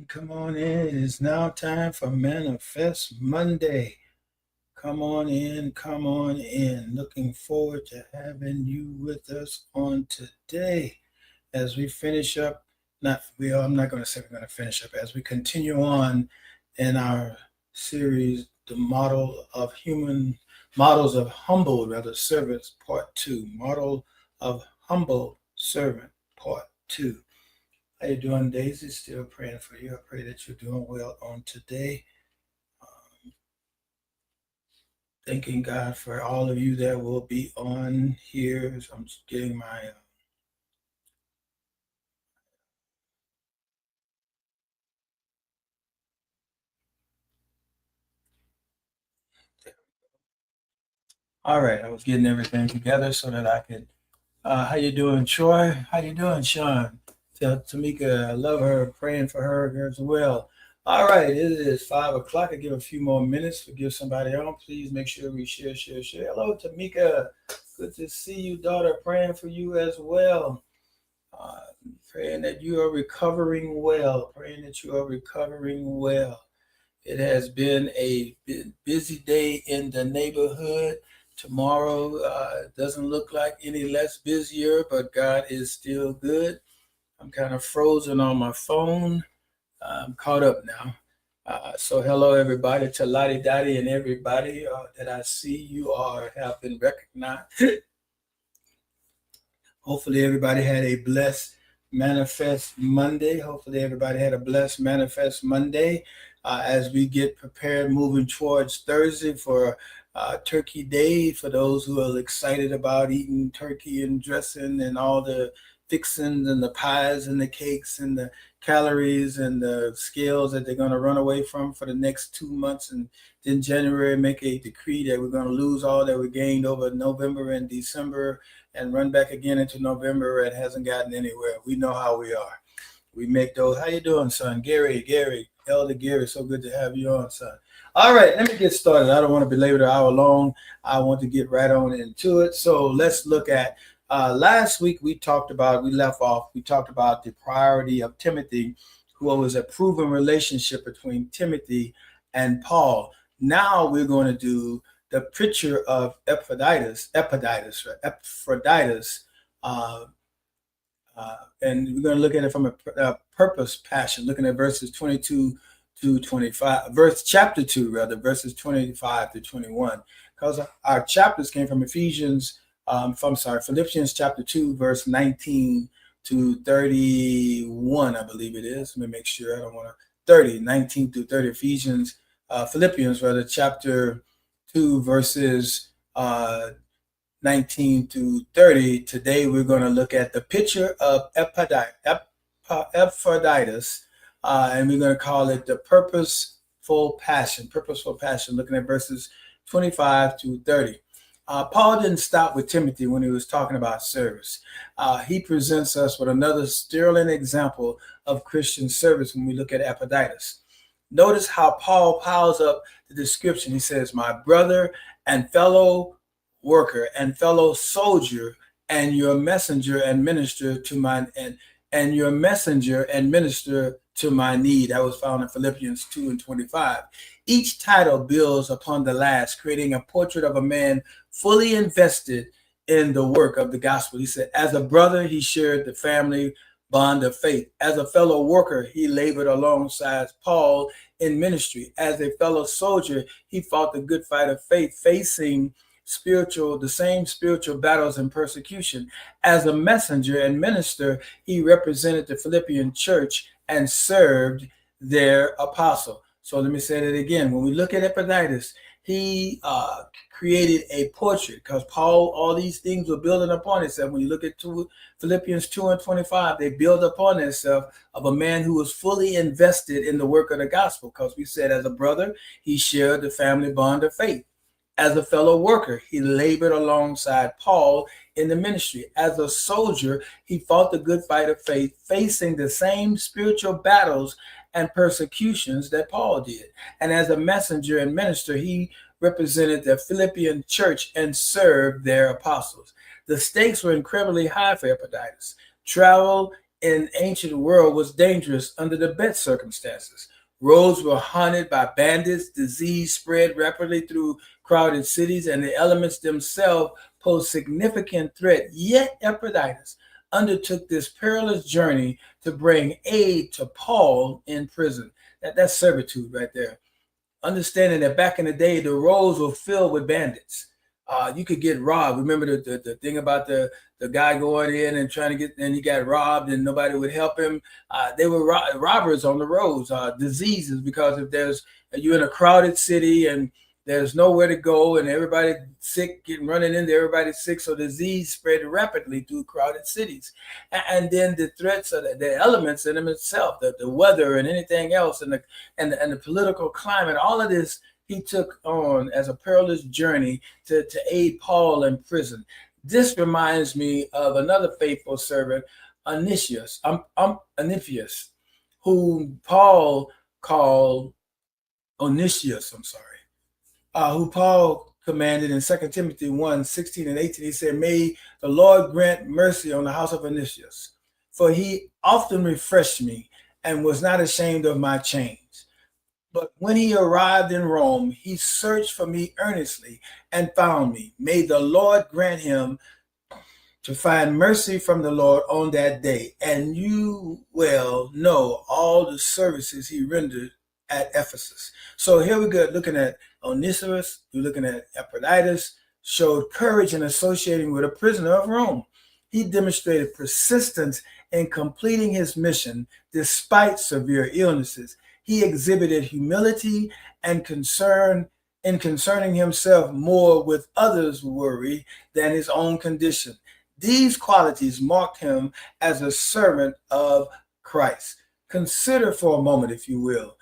Come on in. It is now time for Manifest Monday. Come on in, come on in. Looking forward to having you with us on today as we finish up. I'm not going to say we're going to finish up as we continue on in our series, the models of humble rather servants, part two. Model of humble servant, part two. How you doing, Daisy? Still praying for you. I pray that you're doing well on today. Thanking God for all of you that will be on here. So I'm just getting my all right. I was getting everything together so that I could. How you doing, Troy? How you doing, Sean? Tell Tamika I love her. Praying for her as well. All right, it is 5 o'clock. I give a few more minutes to give somebody on. Please make sure we share. Hello, Tamika. Good to see you, daughter. Praying for you as well. Uh, Praying that you are recovering well. Praying that you are recovering well. It has been a busy day in the neighborhood. Tomorrow doesn't look like any less busier, but God is still good. I'm kind of frozen on my phone. I'm caught up now. So hello everybody, to Lottie Dottie and everybody that I see you have been recognized. Hopefully everybody had a blessed Manifest Monday. Hopefully everybody had a blessed Manifest Monday as we get prepared moving towards Thursday for Turkey Day. For those who are excited about eating turkey and dressing and all the fixings and the pies and the cakes and the calories and the scales that they're going to run away from for the next 2 months, and then January make a decree that we're going to lose all that we gained over November and December and run back again into November and hasn't gotten anywhere. We know how we are. We make those. How you doing, son? Gary, Elder Gary, so good to have you on, son. All right, let me get started. I don't want to belabor the hour long. I want to get right on into it. So let's look at last week we talked about the priority of Timothy, who was a proven relationship between Timothy and Paul. Now we're going to do the picture of Epaphroditus, and we're going to look at it from a purpose passion, looking at verses 22 to 25, chapter 2, rather, verses 25 to 21, because our chapters came from Philippians chapter 2, verse 19 to 31, I believe it is. Let me make sure I don't want to, 19 through 30, Philippians, rather, chapter 2, verses 19 to 30. Today we're going to look at the picture of Epaphroditus, and we're going to call it the purposeful passion, looking at verses 25 to 30. Paul didn't stop with Timothy when he was talking about service. He presents us with another sterling example of Christian service when we look at Epaphroditus. Notice how Paul piles up the description. He says, my brother and fellow worker and fellow soldier and your messenger and minister to my need. That was found in Philippians 2 and 25. Each title builds upon the last, creating a portrait of a man fully invested in the work of the gospel. He said, as a brother, he shared the family bond of faith. As a fellow worker, he labored alongside Paul in ministry. As a fellow soldier, he fought the good fight of faith, facing the same spiritual battles and persecution. As a messenger and minister, he represented the Philippian church and served their apostle. So let me say that again. When we look at Epaphroditus, he created a portrait, because Paul, all these things were building upon itself. When you look at Philippians 2 and 25, they build upon itself of a man who was fully invested in the work of the gospel, because we said as a brother, he shared the family bond of faith. As a fellow worker, he labored alongside Paul in the ministry. As a soldier, he fought the good fight of faith, facing the same spiritual battles and persecutions that Paul did. And as a messenger and minister, he represented the Philippian church and served their apostles. The stakes were incredibly high for Epaphroditus. Travel in ancient world was dangerous under the best circumstances. Roads were haunted by bandits, disease spread rapidly through crowded cities, and the elements themselves posed significant threat. Yet Epaphroditus undertook this perilous journey to bring aid to Paul in prison. That's servitude right there. Understanding that back in the day, the roads were filled with bandits. You could get robbed. Remember the thing about the guy going in and trying to get, and he got robbed and nobody would help him. They were robbers on the roads, diseases, because if you're in a crowded city and there's nowhere to go and everybody sick, getting running into everybody's sick, so disease spread rapidly through crowded cities. And then the threats of the elements in them itself, the weather and anything else, and the political climate, all of this he took on as a perilous journey to aid Paul in prison. This reminds me of another faithful servant, Onesius, who Paul called Onesius, who Paul commanded in 2 Timothy 1:16-18. He said, "May the Lord grant mercy on the house of Onesius, for he often refreshed me and was not ashamed of my chains. But when he arrived in Rome, he searched for me earnestly and found me. May the Lord grant him to find mercy from the Lord on that day. And you well know all the services he rendered at Ephesus." So here we go, looking at Onesimus, we're looking at Epaphroditus, showed courage in associating with a prisoner of Rome. He demonstrated persistence in completing his mission despite severe illnesses. He exhibited humility and concern in concerning himself more with others' worry than his own condition. These qualities marked him as a servant of Christ. Consider for a moment, if you will,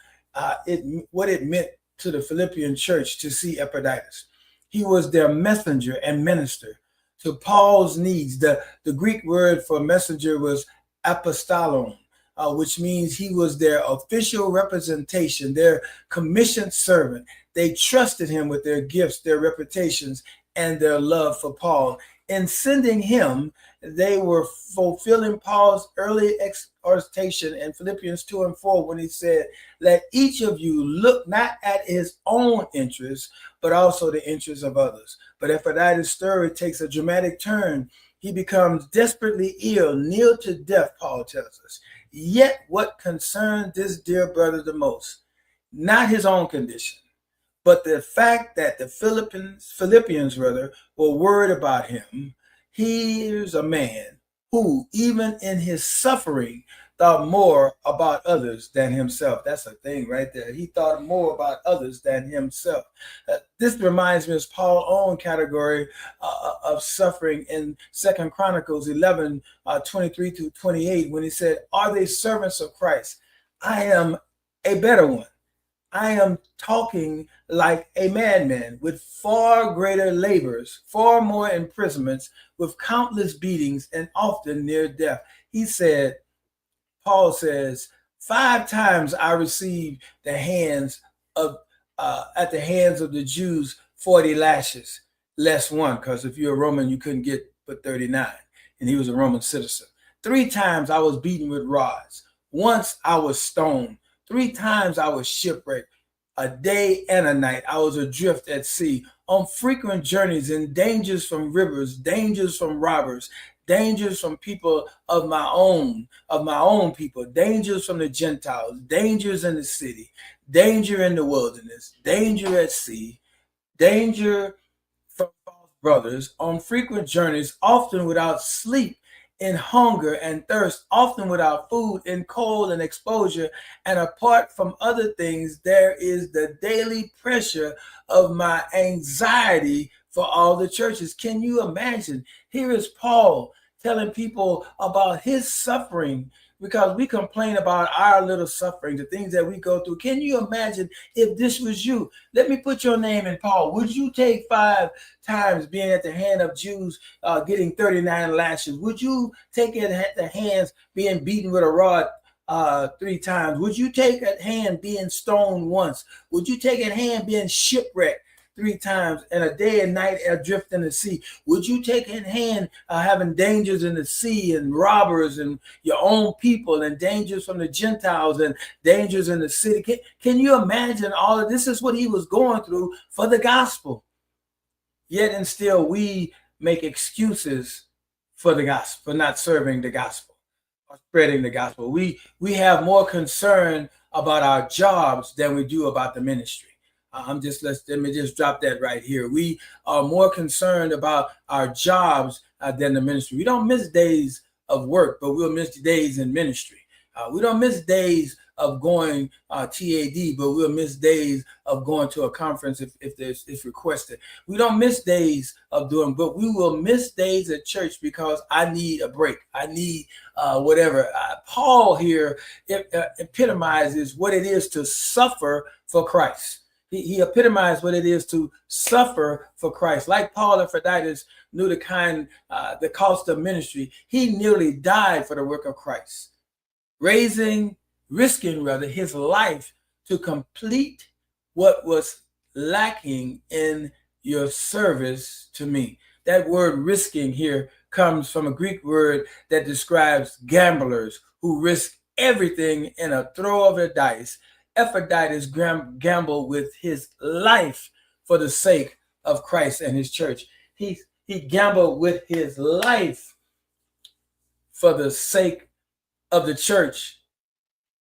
what it meant to the Philippian church to see Epaphroditus. He was their messenger and minister to Paul's needs. The Greek word for messenger was apostolon, which means he was their official representation, their commissioned servant. They trusted him with their gifts, their reputations, and their love for Paul. In sending him, they were fulfilling Paul's early exhortation in Philippians 2:4 when he said, "Let each of you look not at his own interests, but also the interests of others." But Epaphroditus' story takes a dramatic turn. He becomes desperately ill, near to death, Paul tells us. Yet what concerned this dear brother the most? Not his own condition, but the fact that the Philippians were worried about him. Here's a man who, even in his suffering, thought more about others than himself. That's a thing right there. He thought more about others than himself. This reminds me of Paul's own category of suffering in 2 Chronicles 11, 23-28, when he said, "Are they servants of Christ? I am a better one. I am talking like a madman, with far greater labors, far more imprisonments, with countless beatings, and often near death." He said, Paul says, 5 times I received at the hands of the Jews 40 lashes, less one, because if you're a Roman, you couldn't get but 39, and he was a Roman citizen. 3 times I was beaten with rods. Once I was stoned. 3 times I was shipwrecked. A day and a night I was adrift at sea, on frequent journeys, in dangers from rivers, dangers from robbers, dangers from people of my own people, dangers from the Gentiles, dangers in the city, danger in the wilderness, danger at sea, danger from false brothers, on frequent journeys, often without sleep, in hunger and thirst, often without food, in cold and exposure. And apart from other things, there is the daily pressure of my anxiety for all the churches. Can you imagine? Here is Paul telling people about his suffering, because we complain about our little suffering, the things that we go through. Can you imagine if this was you? Let me put your name in, Paul. Would you take 5 times being at the hand of Jews, getting 39 lashes? Would you take it at the hands being beaten with a rod 3 times? Would you take a hand being stoned once? Would you take a hand being shipwrecked 3 times, and a day and night adrift in the sea. Would you take in hand having dangers in the sea and robbers and your own people and dangers from the Gentiles and dangers in the city? Can you imagine all of this? Is what he was going through for the gospel. Yet and still we make excuses for the gospel, for not serving the gospel or spreading the gospel. We have more concern about our jobs than we do about the ministry. Let me just drop that right here. We are more concerned about our jobs than the ministry. We don't miss days of work, but we'll miss days in ministry. We don't miss days of going TAD, but we'll miss days of going to a conference if it's requested. We don't miss days of doing, but we will miss days at church because I need a break. I need whatever. Paul here epitomizes what it is to suffer for Christ. He epitomized what it is to suffer for Christ. Like Paul, Epaphroditus knew the cost of ministry. He nearly died for the work of Christ, risking his life to complete what was lacking in your service to me. That word risking here comes from a Greek word that describes gamblers who risk everything in a throw of a dice. Epaphroditus gambled with his life for the sake of Christ and his church. He gambled with his life for the sake of the church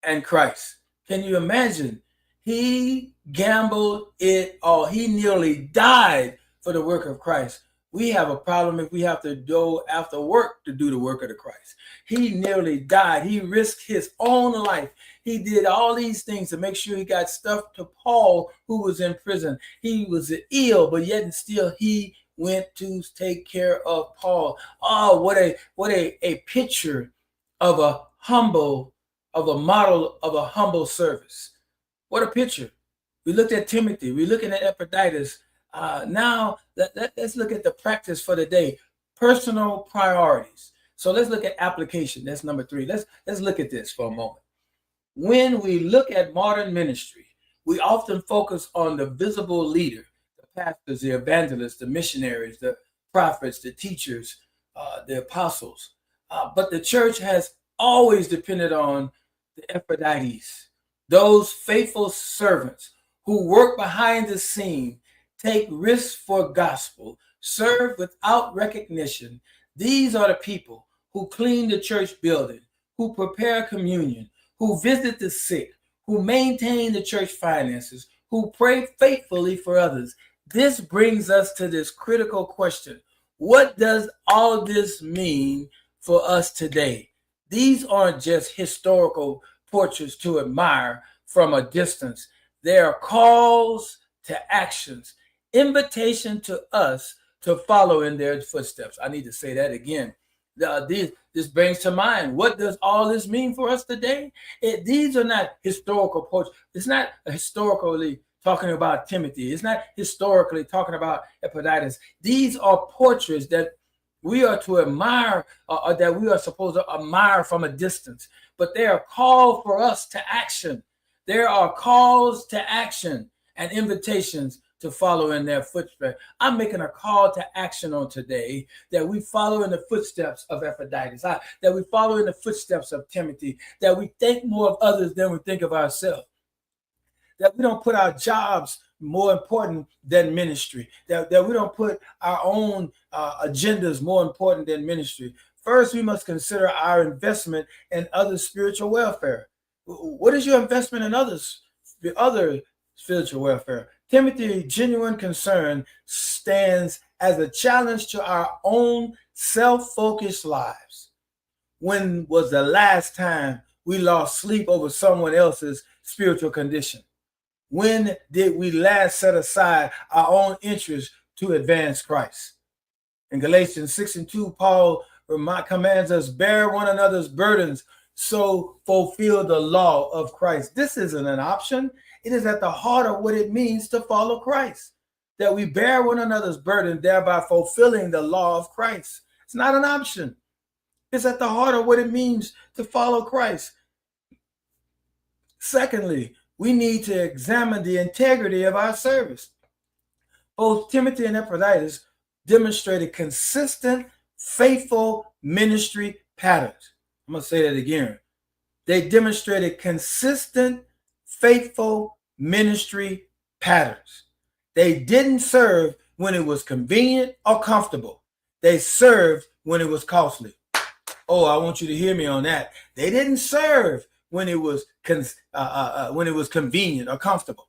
and Christ. Can you imagine? He gambled it all. He nearly died for the work of Christ. We have a problem if we have to go after work to do the work of the Christ. He nearly died. He risked his own life. He did all these things to make sure he got stuff to Paul, who was in prison. He was ill, but yet and still he went to take care of Paul. Oh, what a picture of a model of a humble service. What a picture. We looked at Timothy. We're looking at Epaphroditus. Now let's look at the practice for the day. Personal priorities. So let's look at application. That's number 3. Let's look at this for a moment. When we look at modern ministry, we often focus on the visible leader, the pastors, the evangelists, the missionaries, the prophets, the teachers, the apostles. But the church has always depended on the Epaphroditus, those faithful servants who work behind the scene, take risks for gospel, serve without recognition. These are the people who clean the church building, who prepare communion, who visit the sick, who maintain the church finances, who pray faithfully for others. This brings us to this critical question. What does all this mean for us today? These aren't just historical portraits to admire from a distance. They are calls to actions, invitation to us to follow in their footsteps. I need to say that again. This brings to mind, what does all this mean for us today? These are not historical portraits. It's not historically talking about Timothy. It's not historically talking about Epaphroditus. These are portraits that we are to admire, or that we are supposed to admire from a distance. But they are called for us to action. There are calls to action and invitations to follow in their footsteps. I'm making a call to action on today that we follow in the footsteps of Epaphroditus, that we follow in the footsteps of Timothy, that we think more of others than we think of ourselves, that we don't put our jobs more important than ministry, that we don't put our own agendas more important than ministry. First, we must consider our investment in others' spiritual welfare. What is your investment in other spiritual welfare? Timothy's genuine concern stands as a challenge to our own self-focused lives. When was the last time we lost sleep over someone else's spiritual condition? When did we last set aside our own interests to advance Christ? In Galatians 6:2, Paul commands us, bear one another's burdens, so fulfill the law of Christ. This isn't an option. It is at the heart of what it means to follow Christ, that we bear one another's burden, thereby fulfilling the law of Christ. It's not an option. It's at the heart of what it means to follow Christ. Secondly, we need to examine the integrity of our service. Both Timothy and Epaphroditus demonstrated consistent, faithful ministry patterns. I'm going to say that again. They demonstrated consistent, faithful ministry patterns. They didn't serve when it was convenient or comfortable. They served when it was costly. Oh, I want you to hear me on that. They didn't serve when it was convenient or comfortable,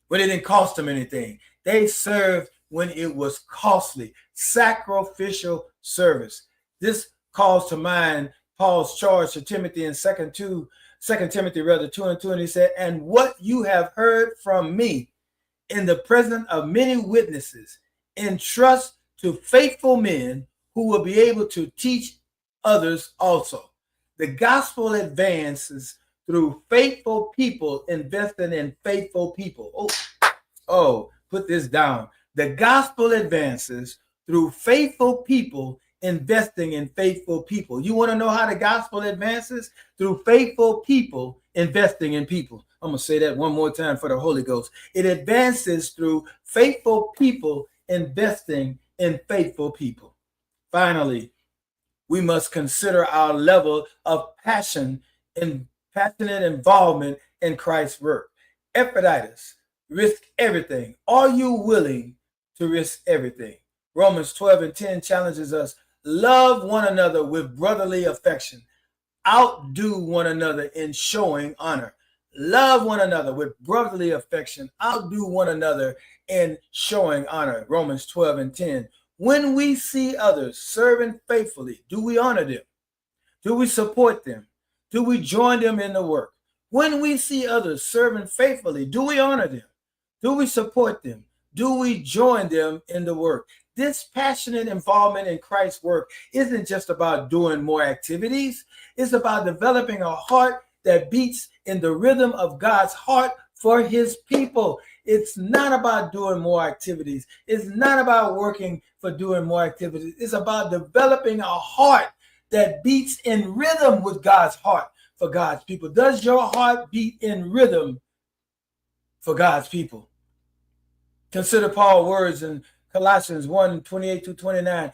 when it didn't cost them anything. They served when it was costly, sacrificial service. This calls to mind Paul's charge to Timothy in 2 Timothy 2:2, and he said, "And what you have heard from me in the presence of many witnesses, entrust to faithful men who will be able to teach others also." The gospel advances through faithful people investing in faithful people. Oh, put this down. The gospel advances through faithful people investing in faithful people. You want to know how the gospel advances? Through faithful people investing in people. I'm going to say that one more time for the Holy Ghost. It advances through faithful people investing in faithful people. Finally, we must consider our level of passionate involvement in Christ's work. Epaphroditus risked everything. Are you willing to risk everything? Romans 12:10 challenges us. Love one another with brotherly affection. Outdo one another in showing honor. Love one another with brotherly affection. Outdo one another in showing honor. Romans 12:10. When we see others serving faithfully, do we honor them? Do we support them? Do we join them in the work? When we see others serving faithfully, do we honor them? Do we support them? Do we join them in the work? This passionate involvement in Christ's work isn't just about doing more activities. It's about developing a heart that beats in the rhythm of God's heart for his people. It's not about doing more activities. It's not about working for doing more activities. It's about developing a heart that beats in rhythm with God's heart for God's people. Does your heart beat in rhythm for God's people? Consider Paul's words in Colossians 1:28-29.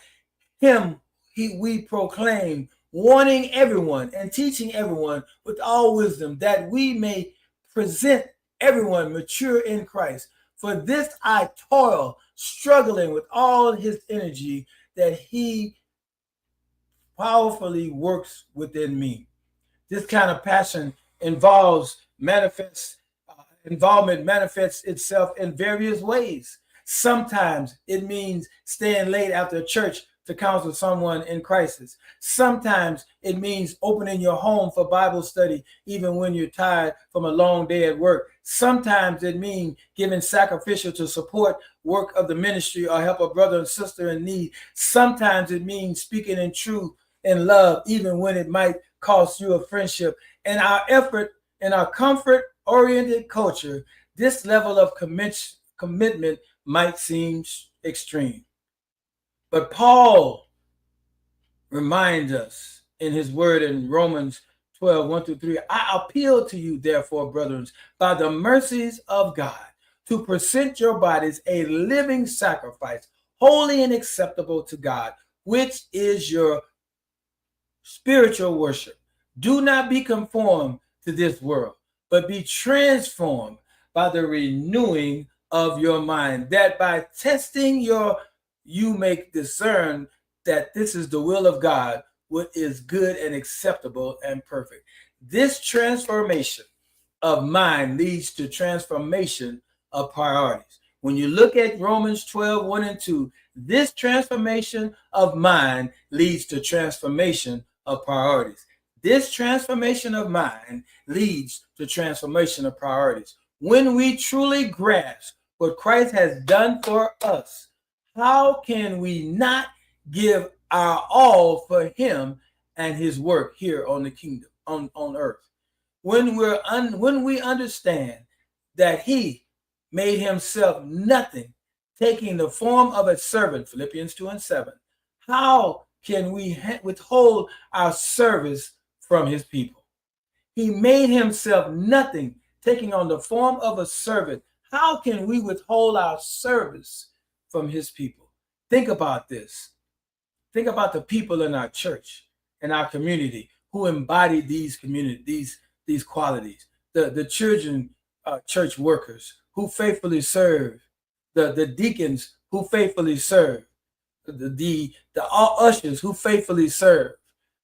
We proclaim, warning everyone and teaching everyone with all wisdom, that we may present everyone mature in Christ. For this I toil, struggling with all his energy that he powerfully works within me. This kind of passion involvement manifests itself in various ways. Sometimes it means staying late after church to counsel someone in crisis. Sometimes it means opening your home for Bible study even when you're tired from a long day at work. Sometimes it means giving sacrificial to support work of the ministry or help a brother and sister in need. Sometimes it means speaking in truth and love even when it might cost you a friendship. In our comfort-oriented culture, this level of commitment might seem extreme. But Paul reminds us in his word in Romans 12:1-3, I appeal to you, therefore, brethren, by the mercies of God, to present your bodies a living sacrifice, holy and acceptable to God, which is your spiritual worship. Do not be conformed to this world, but be transformed by the renewing of your mind, that by testing you may discern that this is the will of God, what is good and acceptable and perfect. This transformation of mind leads to transformation of priorities. When you look at Romans 12:1-2, this transformation of mind leads to transformation of priorities. This transformation of mind leads to transformation of priorities. When we truly grasp what Christ has done for us, how can we not give our all for him and his work here on the kingdom, on earth? When we understand that he made himself nothing, taking the form of a servant, Philippians 2:7, how can we withhold our service from his people? He made himself nothing, taking on the form of a servant. How can we withhold our service from his people? Think about this. Think about the people in our church, in our community, who embody these qualities. The children, church workers who faithfully serve, the deacons who faithfully serve, the ushers who faithfully serve,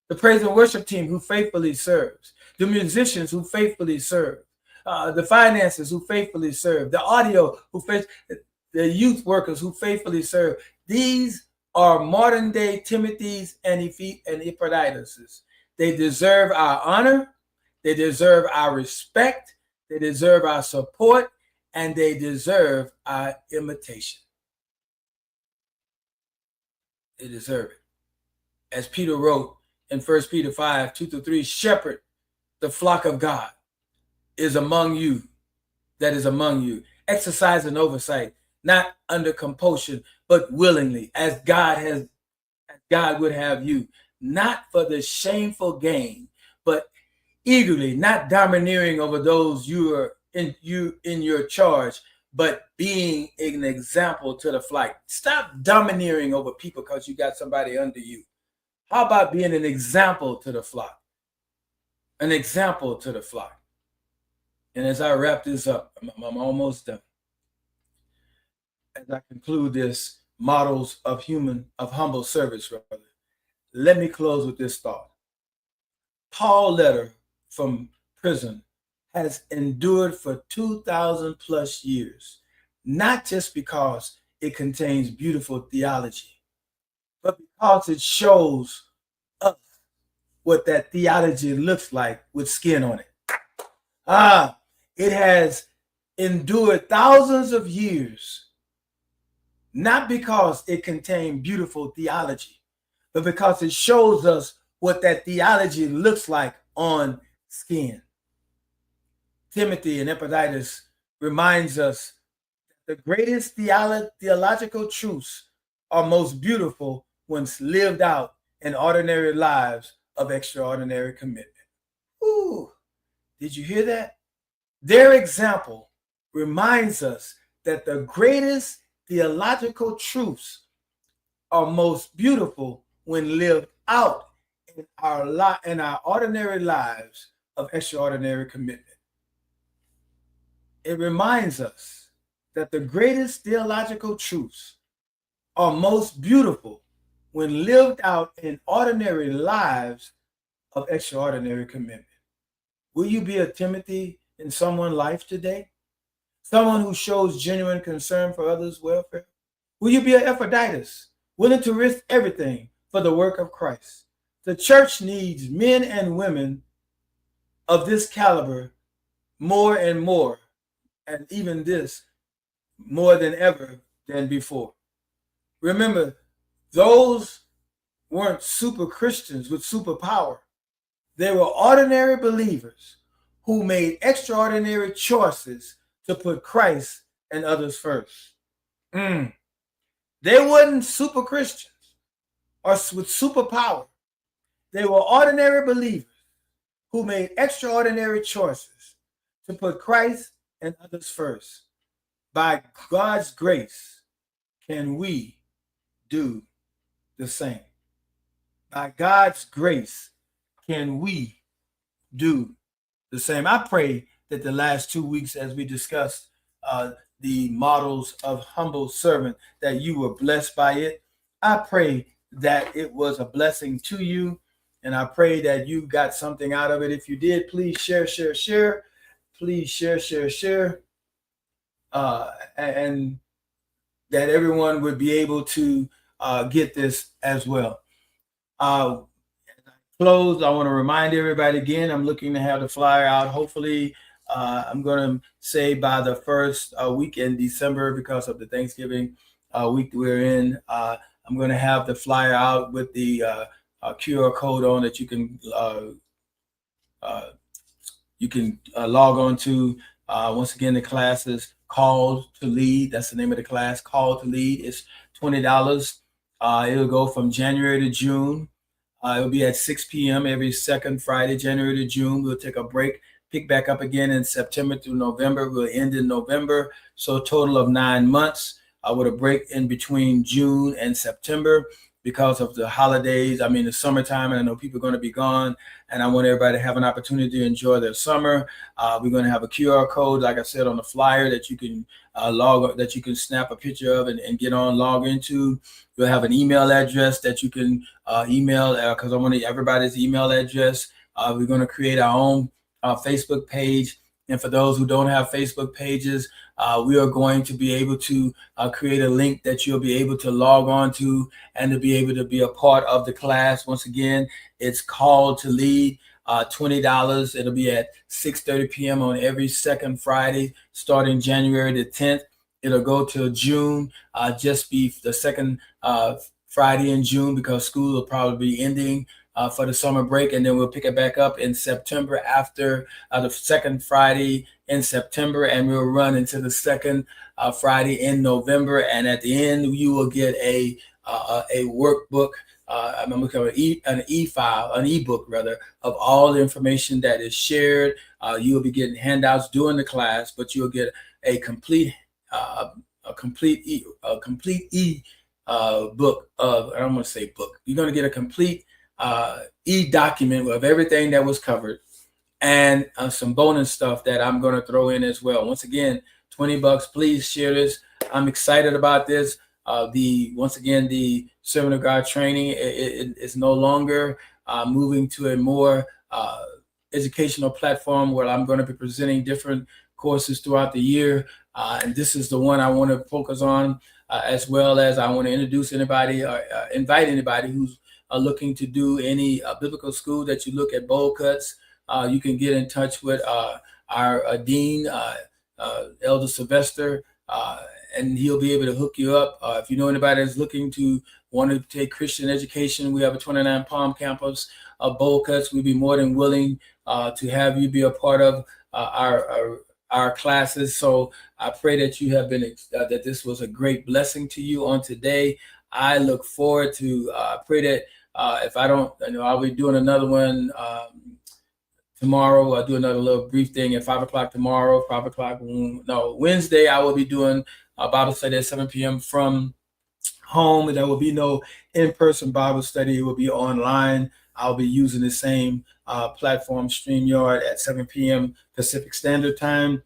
the praise and worship team who faithfully serves, the musicians who faithfully serve, the finances who faithfully serve, the audio the youth workers who faithfully serve. These are modern day Timothys and Epaphroditus. They deserve our honor, they deserve our respect, they deserve our support, and they deserve our imitation. They deserve it. As Peter wrote in 1 Peter 5, 2-3, shepherd the flock of God is among you, that is among you, exercising oversight, not under compulsion, but willingly, as God would have you, not for the shameful gain, but eagerly, not domineering over those you are in your charge, but being an example to the flock. Stop domineering over people because you got somebody under you. How about being an example to the flock? An example to the flock. And as I wrap this up, I'm almost done. As I conclude this models of humble service, brother, let me close with this thought. Paul's letter from prison has endured for 2,000 plus years, not just because it contains beautiful theology, but because it shows us what that theology looks like with skin on it. It has endured thousands of years, not because it contained beautiful theology, but because it shows us what that theology looks like on skin. Timothy and Epaphroditus reminds us that the greatest theological truths are most beautiful when lived out in ordinary lives of extraordinary commitment. Ooh, did you hear that? Their example reminds us that the greatest theological truths are most beautiful when lived out in our ordinary lives of extraordinary commitment. It reminds us that the greatest theological truths are most beautiful when lived out in ordinary lives of extraordinary commitment. Will you be a Timothy in someone's life today? Someone who shows genuine concern for others' welfare? Will you be an Epaphroditus, willing to risk everything for the work of Christ? The church needs men and women of this caliber more and more, and even this more than ever than before. Remember, those weren't super Christians with superpower. They were ordinary believers who made extraordinary choices to put Christ and others first. They weren't super Christians or with superpower. They were ordinary believers who made extraordinary choices to put Christ and others first. By God's grace, can we do the same? By God's grace, can we do the same? I pray that the last 2 weeks, as we discussed the models of humble servant, that you were blessed by it. I pray that it was a blessing to you, and I pray that you got something out of it. If you did, please share. Please share. And that everyone would be able to get this as well. As I close, I want to remind everybody again, I'm looking to have the flyer out. Hopefully, I'm going to say by the first week in December, because of the Thanksgiving week we're in. I'm going to have the flyer out with the QR code on that you can log on to. Once again, the class is Called to Lead. That's the name of the class. Called to Lead. It's $20. It'll go from January to June. It'll be at 6 p.m. every second Friday, January to June. We'll take a break pick back up again in September through November. We'll end in November. So a total of 9 months with a break in between June and September because of the holidays. I mean, the summertime, and I know people are going to be gone, and I want everybody to have an opportunity to enjoy their summer. We're going to have a QR code, like I said, on the flyer that you can that you can snap a picture of and get on, log into. We'll have an email address that you can email, because I want everybody's email address. We're going to create our own Facebook page. And for those who don't have Facebook pages, we are going to be able to create a link that you'll be able to log on to and to be able to be a part of the class. Once again, it's Called to Lead, $20. It'll be at 6:30 p.m. on every second Friday, starting January the 10th. It'll go till June, just be the second Friday in June, because school will probably be ending for the summer break, and then we'll pick it back up in September after the second Friday in September, and we'll run into the second Friday in November. And at the end, you will get a workbook. I'm looking at an ebook rather, of all the information that is shared. You'll be getting handouts during the class, but you'll get a complete book of, I don't want to say book. You're going to get a complete e-document of everything that was covered, and some bonus stuff that I'm going to throw in as well. Once again, $20. Please share this. I'm excited about this. Once again, the Servant of God training is no longer moving to a more educational platform where I'm going to be presenting different courses throughout the year. And this is the one I want to focus on, as well as I want to introduce anybody, invite anybody who's looking to do any biblical school that you look at bowl cuts. You can get in touch with our dean, Elder Sylvester, and he'll be able to hook you up. If you know anybody that's looking to want to take Christian education, we have a 29 Palm campus of bowl cuts. We'd be more than willing to have you be a part of our classes. So I pray that you have been that this was a great blessing to you on today. I look forward to pray that if I don't, I'll be doing another one tomorrow. I'll do another little brief thing at 5 o'clock tomorrow. 5 o'clock, Wednesday, I will be doing a Bible study at 7 p.m. from home. There will be no in-person Bible study. It will be online. I'll be using the same platform, StreamYard, at 7 p.m. Pacific Standard Time.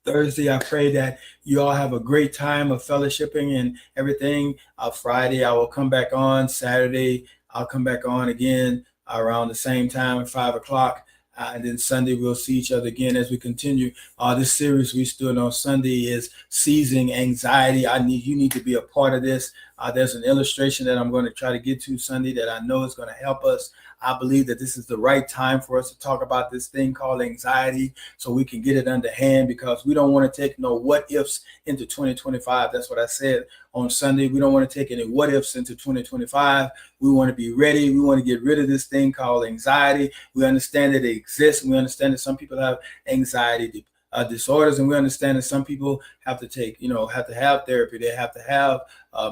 Thursday, I pray that you all have a great time of fellowshipping and everything. Friday, I will come back on. Saturday, I'll come back on again around the same time at 5 o'clock. And then Sunday, we'll see each other again as we continue. This series we stood on Sunday is Seizing Anxiety. You need to be a part of this. There's an illustration that I'm going to try to get to Sunday that I know is going to help us. I believe that this is the right time for us to talk about this thing called anxiety, so we can get it under hand, because we don't want to take no what ifs into 2025. That's what I said on Sunday. We don't want to take any what ifs into 2025. We want to be ready. We want to get rid of this thing called anxiety. We understand that it exists. We understand that some people have anxiety disorders, and we understand that some people have to have therapy. They have to have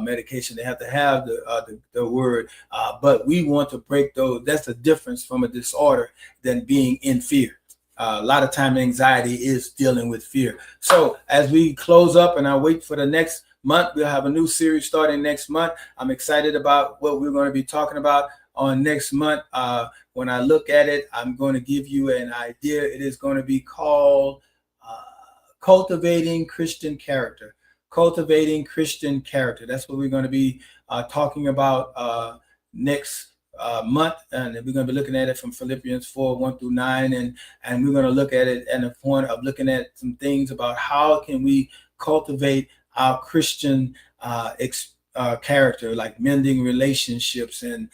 medication. They have to have the word. But we want to break those. That's the difference from a disorder than being in fear. A lot of time anxiety is dealing with fear. So as we close up and I wait for the next month, we'll have a new series starting next month. I'm excited about what we're going to be talking about on next month. When I look at it, I'm going to give you an idea. It is going to be called Cultivating Christian Character. Cultivating Christian Character. That's what we're going to be talking about next month. And we're going to be looking at it from Philippians 4:1-9. And we're going to look at it at the point of looking at some things about how can we cultivate our Christian character, like mending relationships and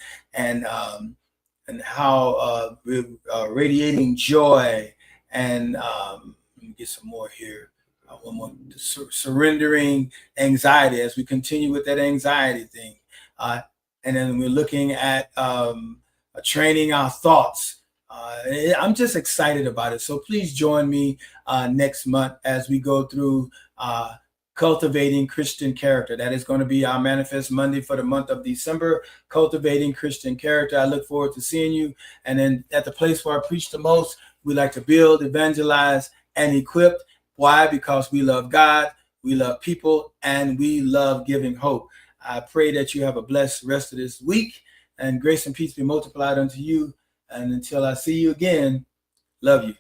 how radiating joy and let me get some more here. One more, surrendering anxiety, as we continue with that anxiety thing. And then we're looking at training our thoughts. I'm just excited about it. So please join me next month as we go through Cultivating Christian Character. That is going to be our Manifest Monday for the month of December. Cultivating Christian Character. I look forward to seeing you. And then at the place where I preach the most, We like to build, evangelize, and equip. Why? Because we love God, we love people, and we love giving hope. I pray that you have a blessed rest of this week, and grace and peace be multiplied unto you. And until I see you again, love you.